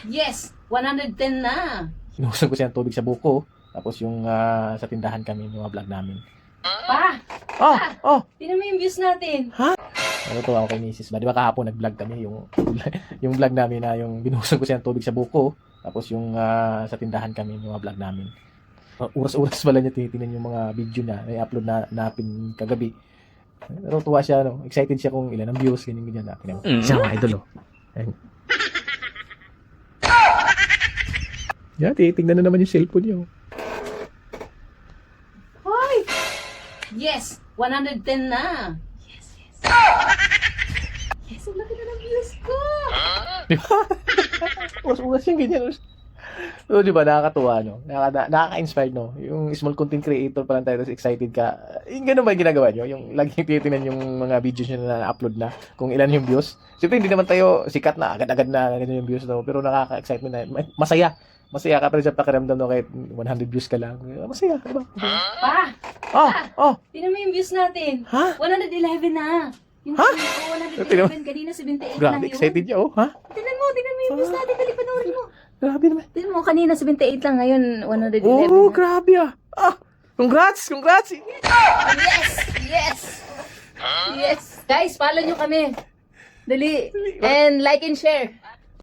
Yes, 110 na. Inuusan ko siya ng tubig sa buko. Tapos yung sa tindahan kami, yung mga vlog namin. Pa, tingnan mo yung views natin. Natutuwa ako kay Mrs. Ba? Di ba kahapon nag-vlog kami yung vlog namin na yung binuhusan ko siya ng tubig sa buko. Tapos yung sa tindahan kami, yung mga vlog namin. Oras-oras pala niya tinitingnan yung mga video na i-upload na napin kagabi. Natutuwa siya, no? Excited siya kung ilan ang views, ganyan. Siya mga idol, oh. Ayun. Yan, titignan na naman yung cellphone niyo. Hoy! Yes, 110 na. Yes. Yes, ang laki na ng views ko. Di ba? Oras-oras yung ganyan. So, di ba, nakakatuwa, no? Nakaka-inspired, no? Yung small content creator pa lang tayo, tapos excited ka. Yung ganun ba yung ginagawa nyo? Yung laging titignan yung mga videos nyo na upload na, kung ilan yung views. Siyempre, hindi naman tayo sikat na, agad-agad na ganyan yung views, no? Pero nakaka-excitement na, masaya. Masaya ka pa rin sa pakiramdam, no? Kahit 100 views ka lang. Masaya, di ba? Pa, tingnan mo yung views natin. 111 na. Yung Ha? 111, kanina 78 lang Grabe, yun. excited niya, oh, ha? Tingnan mo yung views natin. Dali, panoorin mo. Grabe naman. Tingnan mo, kanina 78 lang, ngayon 111 Oh, na. grabe, congrats! Yes! Guys, follow nyo kami. Dali. And like and share.